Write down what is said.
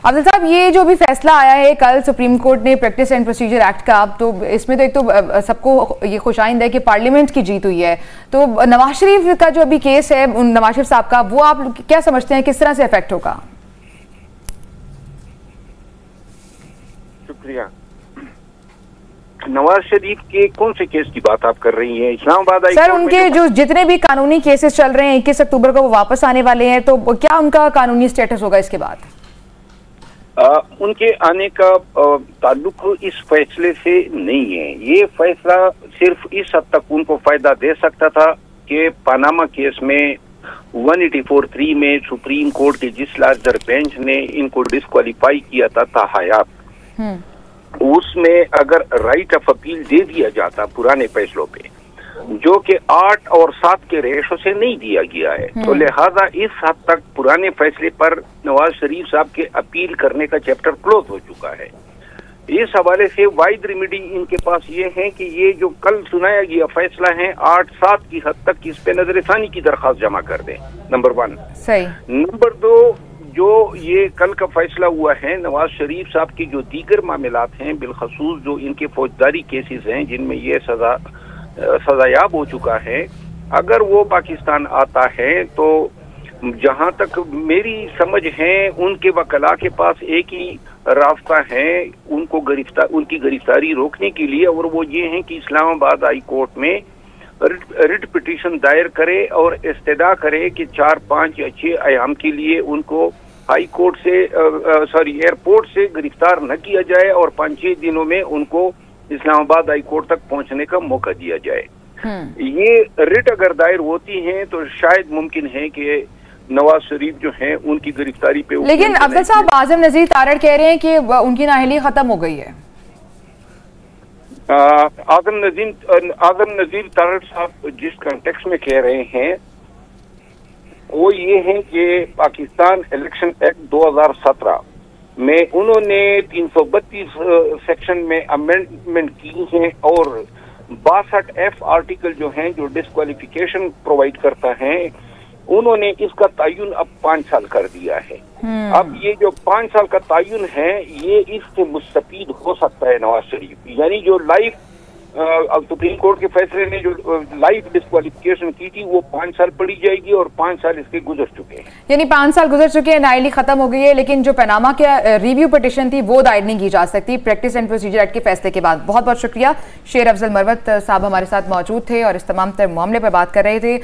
अफजल साहब, ये जो भी फैसला आया है कल सुप्रीम कोर्ट ने प्रैक्टिस एंड प्रोसीजर एक्ट का, तो इसमें तो एक तो सबको ये खुशाइंद है कि पार्लियामेंट की जीत हुई है। तो नवाज शरीफ का जो अभी केस है नवाज शरीफ साहब का, वो आप क्या समझते हैं किस तरह से इफेक्ट होगा? शुक्रिया। नवाज शरीफ के कौन से केस की बात आप कर रही हैं? इस्लामाबाद सर, उनके जो जितने भी कानूनी केसेस चल रहे हैं 21 अक्टूबर को वो वापस आने वाले हैं, तो क्या उनका कानूनी स्टेटस होगा इसके बाद? उनके आने का ताल्लुक इस फैसले से नहीं है। ये फैसला सिर्फ इस हद तक उनको फायदा दे सकता था कि पनामा केस में 184(3) में सुप्रीम कोर्ट के जिस लार्जर बेंच ने इनको डिस्क्वालीफाई किया था हयात, उसमें अगर राइट ऑफ अपील दे दिया जाता पुराने फैसलों पे, जो कि 8 और 7 के रेशो से नहीं दिया गया है, तो लिहाजा इस हद तक पुराने फैसले पर नवाज शरीफ साहब के अपील करने का चैप्टर क्लोज हो चुका है। इस हवाले से वाइड रेमेडी इनके पास ये है कि ये जो कल सुनाया गया फैसला है 8-7 की हद तक इस पे नजरसानी की दरखास्त जमा कर दें, नंबर 1। सही। नंबर 2, जो ये कल का फैसला हुआ है, नवाज शरीफ साहब की जो दीगर मामलात हैं, बिलखसूस जो इनके फौजदारी केसेस हैं जिनमें ये सजायाब हो चुका है, अगर वो पाकिस्तान आता है तो जहां तक मेरी समझ है उनके वकला के पास एक ही रास्ता है उनकी गिरफ्तारी रोकने के लिए, और वो ये है कि इस्लामाबाद हाई कोर्ट में रिट पिटीशन दायर करे और इस्तदा करे कि 4-5 या 6 अयाम के लिए उनको हाई कोर्ट से एयरपोर्ट से गिरफ्तार न किया जाए और 5-6 दिनों में उनको इस्लामाबाद हाई कोर्ट तक पहुंचने का मौका दिया जाए। ये रिट अगर दायर होती हैं तो शायद मुमकिन है कि नवाज शरीफ जो हैं उनकी गिरफ्तारी पे। लेकिन अफजल साहब, आजम नजीर तारड़ कह रहे हैं कि उनकी नाअहली खत्म हो गई है। आजम नजीर तारड़ साहब जिस कंटेक्स्ट में कह रहे हैं वो ये है कि पाकिस्तान इलेक्शन एक्ट 2017 में उन्होंने 332 सेक्शन में अमेंडमेंट की है और 62F आर्टिकल जो हैं जो डिस्क्वालिफिकेशन प्रोवाइड करता है, उन्होंने इसका तयन अब 5 साल कर दिया है। अब ये जो 5 साल का तयन है ये इससे मुस्तफीद हो सकता है नवाज शरीफ, यानी जो लाइफ सुप्रीम कोर्ट के फैसले ने जो लाइफ डिस्क्वालिफिकेशन की थी वो 5 साल पड़ी जाएगी और 5 साल इसके गुजर चुके हैं, यानी 5 साल गुजर चुके हैं, नाअहली खत्म हो गई है। लेकिन जो पनामा के रिव्यू पिटीशन थी वो दायर नहीं की जा सकती प्रैक्टिस एंड प्रोसीजर एक्ट के फैसले के बाद। बहुत बहुत शुक्रिया। शेर अफजल मरवत साहब हमारे साथ मौजूद थे और इस तमाम तर मामले पर बात कर रहे थे।